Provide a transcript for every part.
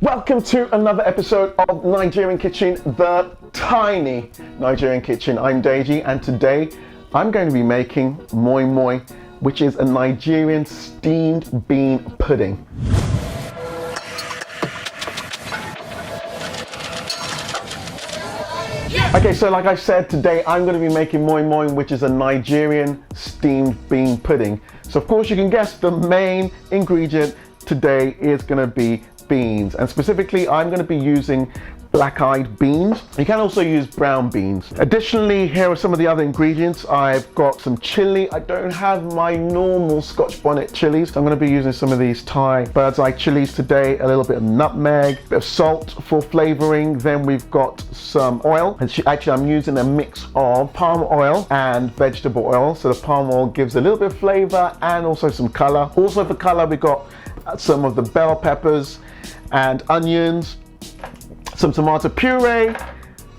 Welcome to another episode of Nigerian Kitchen, the tiny Nigerian Kitchen. I'm Deji, and today I'm going to be making Moin Moin, which is a Nigerian steamed bean pudding. Okay, so like I said, today I'm going to be making Moin Moin, which is a Nigerian steamed bean pudding. So of course you can guess the main ingredient today is going to be beans, and specifically I'm going to be using black-eyed beans. You can also use brown beans. Additionally, here are some of the other ingredients. I've got some chili. I don't have my normal Scotch bonnet chilies, so I'm going to be using some of these Thai bird's eye chilies today. A little bit of nutmeg, a bit of salt for flavoring. Then we've got some oil, and actually I'm using a mix of palm oil and vegetable oil. So the palm oil gives a little bit of flavor and also some color. Also for color, we got some of the bell peppers and onions, some tomato puree,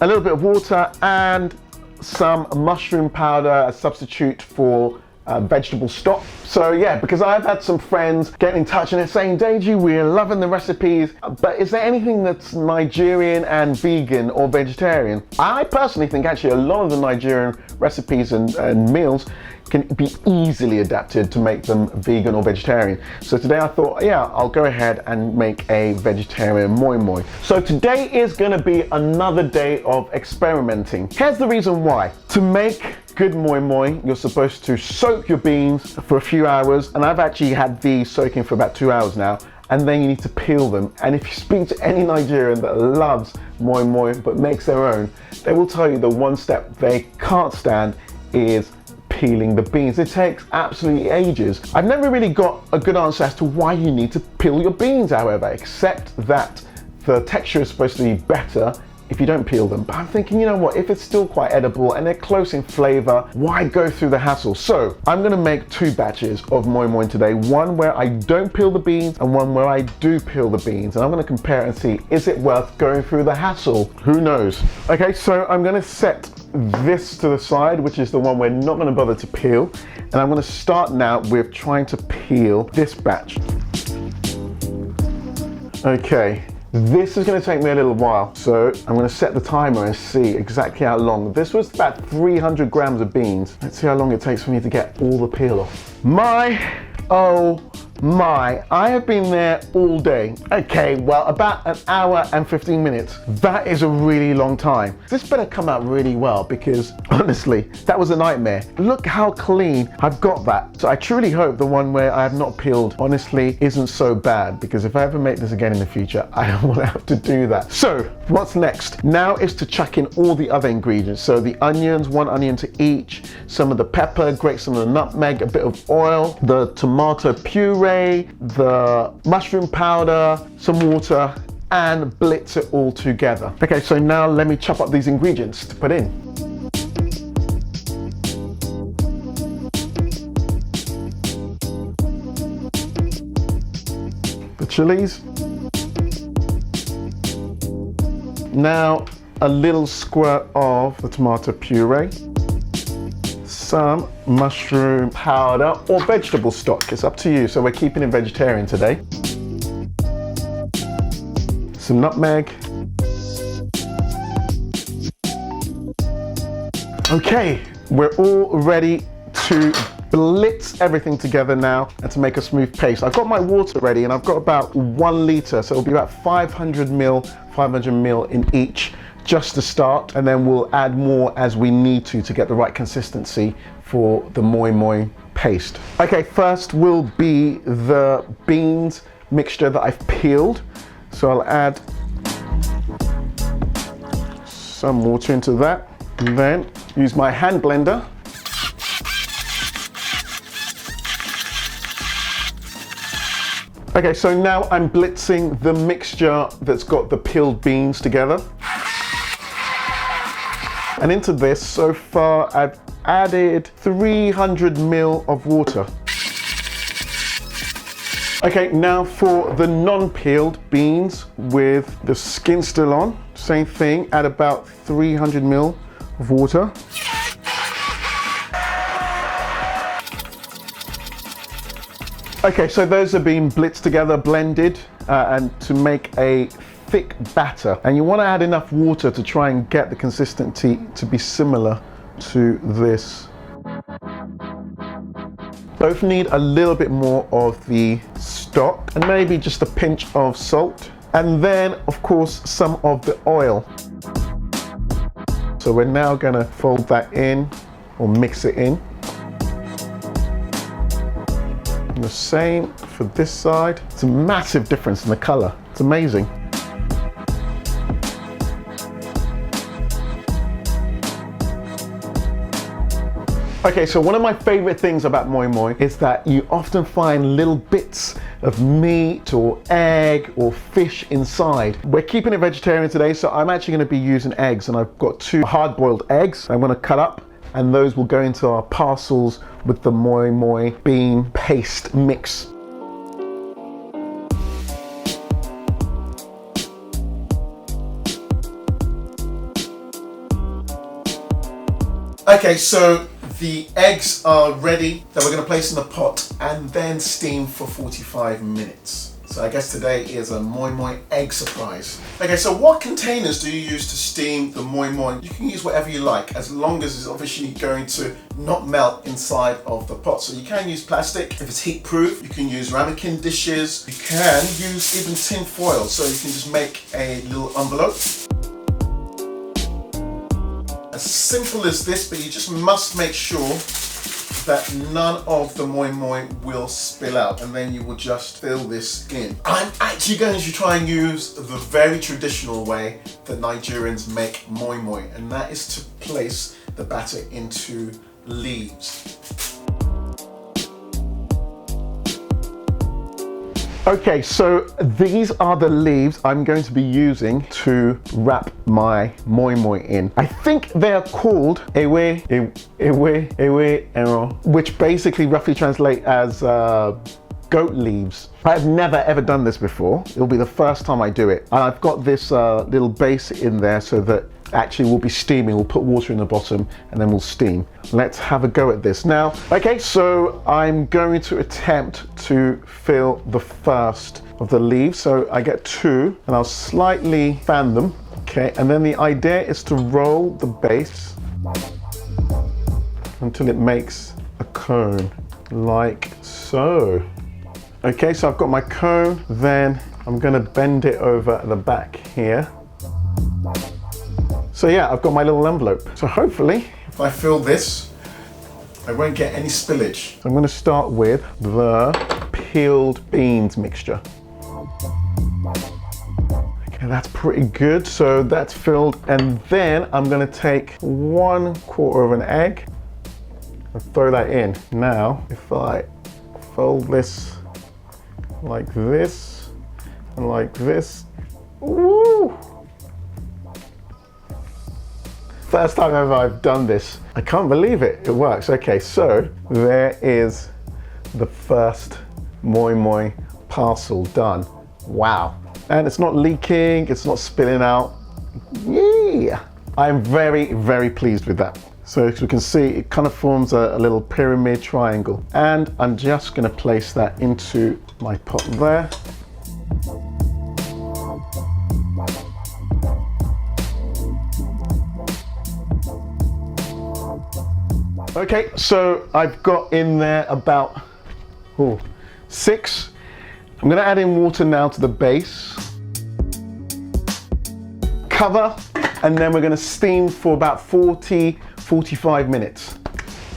a little bit of water, and some mushroom powder, a substitute for vegetable stock. So yeah, because I've had some friends get in touch and they're saying, Deji, we're loving the recipes, but is there anything that's Nigerian and vegan or vegetarian? I personally think actually a lot of the Nigerian recipes and meals can be easily adapted to make them vegan or vegetarian. So today I thought, yeah, I'll go ahead and make a vegetarian Moin Moin. So today is gonna be another day of experimenting. Here's the reason why. To make good Moin Moin, you're supposed to soak your beans for a few hours, and I've actually had these soaking for about 2 hours now, and then you need to peel them. And if you speak to any Nigerian that loves Moin Moin but makes their own, they will tell you the one step they can't stand is peeling the beans. It takes absolutely ages. I've never really got a good answer as to why you need to peel your beans, however, except that the texture is supposed to be better if you don't peel them. But I'm thinking, you know what, if it's still quite edible and they're close in flavor, why go through the hassle? So I'm gonna make two batches of Moin Moin today, one where I don't peel the beans and one where I do peel the beans, and I'm gonna compare and see, is it worth going through the hassle? Who knows? Okay, so I'm gonna set this to the side, which is the one we're not gonna bother to peel, and I'm gonna start now with trying to peel this batch. Okay. This is going to take me a little while, so I'm going to set the timer and see exactly how long. This was about 300 grams of beans. Let's see how long it takes for me to get all the peel off. Oh my, I have been there all day. Okay, well, about an hour and 15 minutes. That is a really long time. This better come out really well, because honestly, that was a nightmare. Look how clean I've got that. So I truly hope the one where I have not peeled, honestly, isn't so bad, because if I ever make this again in the future, I don't want to have to do that. So what's next? Now is to chuck in all the other ingredients. So the onions, 1 onion to each, some of the pepper, grate some of the nutmeg, a bit of oil, the tomato puree, the mushroom powder, some water, and blitz it all together. Okay, so now let me chop up these ingredients to put in. The chilies. Now a little squirt of the tomato puree. Some mushroom powder or vegetable stock, it's up to you. So we're keeping it vegetarian today. Some nutmeg. Okay, we're all ready to blitz everything together now and to make a smooth paste. I've got my water ready and I've got about 1 liter, so it'll be about 500 ml in each, just to start, and then we'll add more as we need to get the right consistency for the Moin Moin paste. Okay, first will be the beans mixture that I've peeled. So I'll add some water into that, and then use my hand blender. Okay, so now I'm blitzing the mixture that's got the peeled beans together. And into this, so far, I've added 300 ml of water. Okay, now for the non-peeled beans with the skin still on, same thing, add about 300 ml of water. Okay, so those are being blitzed together, blended, and to make a thick batter. And you want to add enough water to try and get the consistency to be similar to this. Both need a little bit more of the stock and maybe just a pinch of salt. And then, of course, some of the oil. So we're now going to fold that in or mix it in. And the same for this side. It's a massive difference in the color. It's amazing. Okay, so one of my favorite things about Moin Moin is that you often find little bits of meat or egg or fish inside. We're keeping it vegetarian today, so I'm actually going to be using eggs, and I've got 2 hard-boiled eggs I'm going to cut up, and those will go into our parcels with the Moin Moin bean paste mix. Okay, so the eggs are ready that we're going to place in the pot and then steam for 45 minutes. So I guess today is a Moin Moin egg surprise. Okay, so what containers do you use to steam the Moin Moin? You can use whatever you like, as long as it's obviously going to not melt inside of the pot. So you can use plastic if it's heat proof. You can use ramekin dishes. You can use even tin foil, so you can just make a little envelope. As simple as this, but you just must make sure that none of the Moin Moin will spill out, and then you will just fill this in. I'm actually going to try and use the very traditional way that Nigerians make Moin Moin, and that is to place the batter into leaves. Okay, so these are the leaves I'm going to be using to wrap my Moin Moin in. I think they are called ewe, which basically roughly translate as goat leaves. I've never ever done this before. It'll be the first time I do it. And I've got this little base in there so that actually we'll be steaming. We'll put water in the bottom and then we'll steam. Let's have a go at this now. Okay, so I'm going to attempt to fill the first of the leaves. So I get 2 and I'll slightly fan them. Okay, and then the idea is to roll the base until it makes a cone, like so. Okay, so I've got my cone, then I'm gonna bend it over at the back here. So yeah, I've got my little envelope. So hopefully, if I fill this, I won't get any spillage. So I'm gonna start with the peeled beans mixture. Okay, that's pretty good. So that's filled. And then I'm gonna take 1/4 of an egg and throw that in. Now, if I fold this like this and like this, woo! First time ever I've done this. I can't believe it, it works. Okay, so there is the first Moin Moin parcel done. Wow. And it's not leaking, it's not spilling out. Yeah. I'm very, very pleased with that. So as you can see, it kind of forms a little pyramid triangle. And I'm just gonna place that into my pot there. Okay, so I've got in there about 6. I'm gonna add in water now to the base. Cover, and then we're gonna steam for about 40-45 minutes.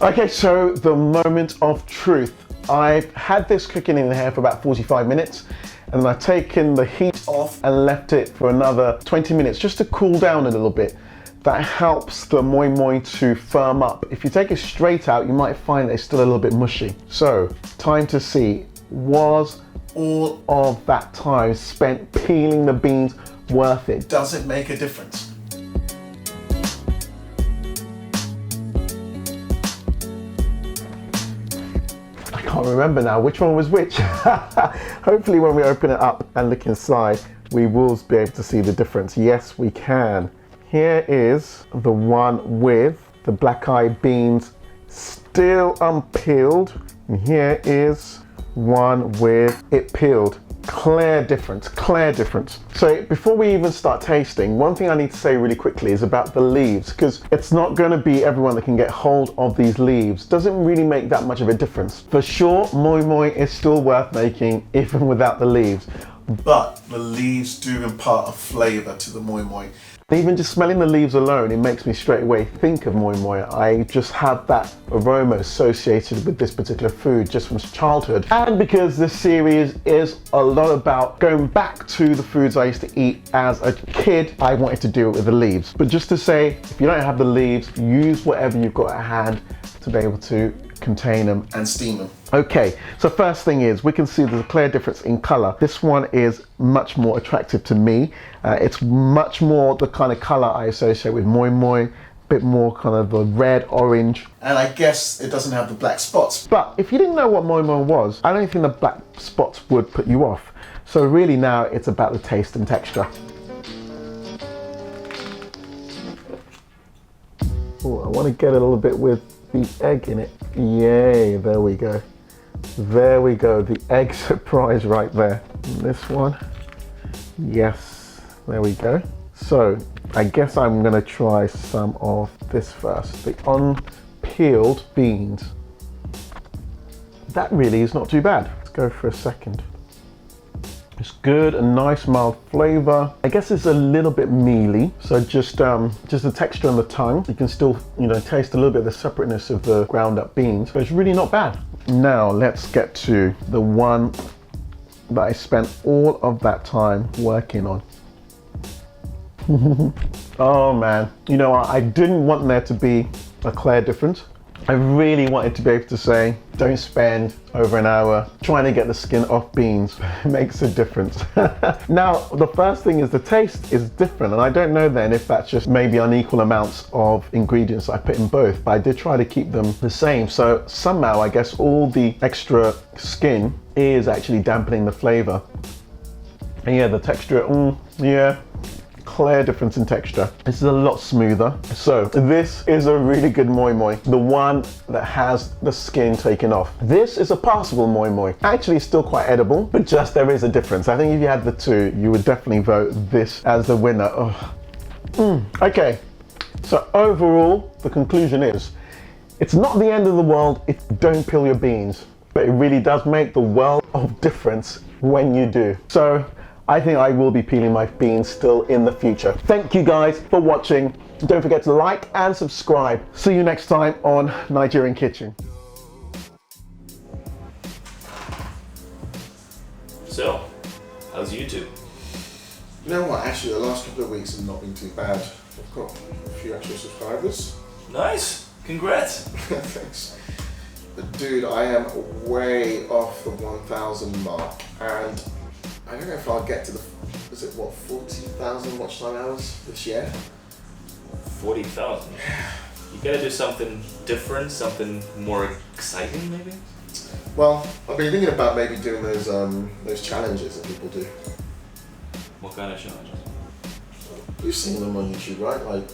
Okay, so the moment of truth. I've had this cooking in here for about 45 minutes, and then I've taken the heat off and left it for another 20 minutes just to cool down a little bit. That helps the Moin Moin to firm up. If you take it straight out, you might find that it's still a little bit mushy. So, time to see, was all of that time spent peeling the beans worth it? Does it make a difference? I can't remember now which one was which. Hopefully when we open it up and look inside, we will be able to see the difference. Yes, we can. Here is the one with the black-eyed beans still unpeeled. And here is one with it peeled. Clear difference, clear difference. So before we even start tasting, one thing I need to say really quickly is about the leaves, because it's not going to be everyone that can get hold of these leaves. Doesn't really make that much of a difference. For sure, Moin Moin is still worth making even without the leaves. But the leaves do impart a flavor to the Moin Moin. Even just smelling the leaves alone, it makes me straight away think of Moin Moin. I just have that aroma associated with this particular food just from childhood. And because this series is a lot about going back to the foods I used to eat as a kid, I wanted to do it with the leaves. But just to say, if you don't have the leaves, use whatever you've got at hand to be able to contain them and steam them. Okay, so first thing is we can see there's a clear difference in color. This one is much more attractive to me. It's much more the kind of color I associate with Moin Moin, a bit more kind of a red, orange. And I guess it doesn't have the black spots. But if you didn't know what Moin Moin was, I don't think the black spots would put you off. So really now it's about the taste and texture. Oh, I want to get a little bit with the egg in it. Yay, there we go. There we go, the egg surprise right there. And this one, yes, there we go. So I guess I'm gonna try some of this first, the unpeeled beans. That really is not too bad. Let's go for a second. It's good, a nice mild flavor. I guess it's a little bit mealy, so just the texture on the tongue. You can still, taste a little bit of the separateness of the ground up beans, but it's really not bad. Now let's get to the one that I spent all of that time working on. Oh man, I didn't want there to be a clear difference. I really wanted to be able to say, don't spend over an hour trying to get the skin off beans. It makes a difference. Now, the first thing is the taste is different, and I don't know then if that's just maybe unequal amounts of ingredients I put in both, but I did try to keep them the same. So somehow, I guess all the extra skin is actually dampening the flavor. And yeah, the texture, yeah. Clear difference in texture. This is a lot smoother. So this is a really good Moin Moin, the one that has the skin taken off. This is a passable Moin Moin. Actually, it's still quite edible, but just there is a difference. I think if you had the two, you would definitely vote this as the winner. Oh. Okay, so overall, the conclusion is, it's not the end of the world if you don't peel your beans, but it really does make the world of difference when you do. So I think I will be peeling my beans still in the future. Thank you guys for watching. Don't forget to like and subscribe. See you next time on Nigerian Kitchen. So, how's YouTube? You know what, actually the last couple of weeks have not been too bad. I've got a few extra subscribers. Nice, congrats. Thanks. But dude, I am way off the 1,000 mark, and I don't know if I'll get to the, 40,000 watch time hours this year? 40,000? You gotta do something different, something more exciting maybe? Well, I've been thinking about maybe doing those challenges that people do. What kind of challenges? You've seen them on YouTube, right? Like,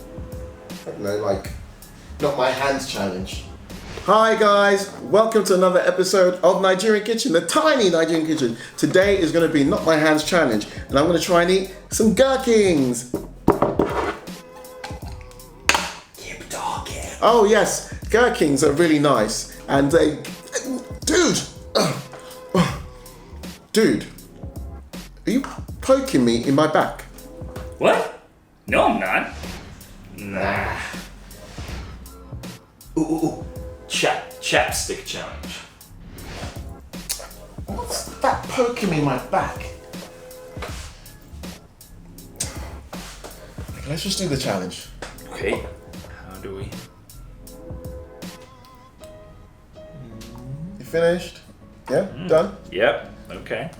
I don't know, like, not my hands challenge. Hi guys, welcome to another episode of Nigerian Kitchen, the tiny Nigerian Kitchen. Today is going to be Not My Hands Challenge, and I'm going to try and eat some gherkins. Keep talking. Oh yes, gherkins are really nice, and they, dude, are you poking me in my back? What? No, I'm not. Nah. Ooh. Chapstick challenge. What's that poking me in my back? Okay, let's just do the challenge. Okay. How do we? You finished? Yeah? Done? Yep. Okay.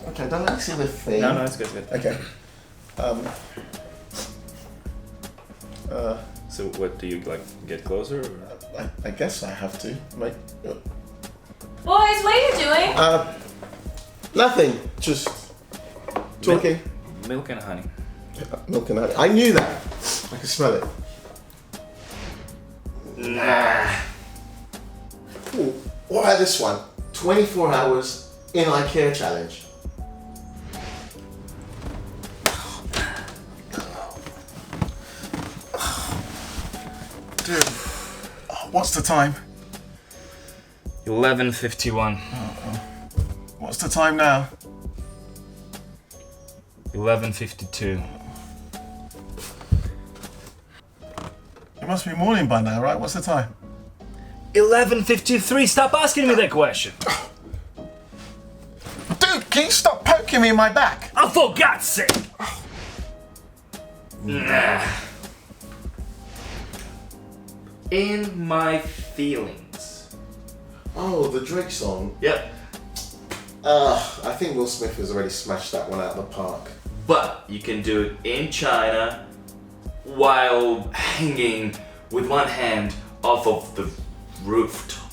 Okay, don't let me see the thing. No, it's good. Okay. So what, do you like get closer? Or? I guess I have to. Boys, what are you doing? Nothing. Just talking. Milk and honey. Milk and honey. I knew that. I could smell it. Nah. Ooh, what about this one? 24 hours in IKEA challenge. Dude, what's the time? 11:51. What's the time now? 11:52. It must be morning by now, right? What's the time? 11:53. Stop asking me that question. Dude, can you stop poking me in my back? Oh, for God's sake! Nah. In my feelings. Oh, the Drake song. Yep. I think Will Smith has already smashed that one out of the park. But you can do it in China while hanging with one hand off of the rooftop.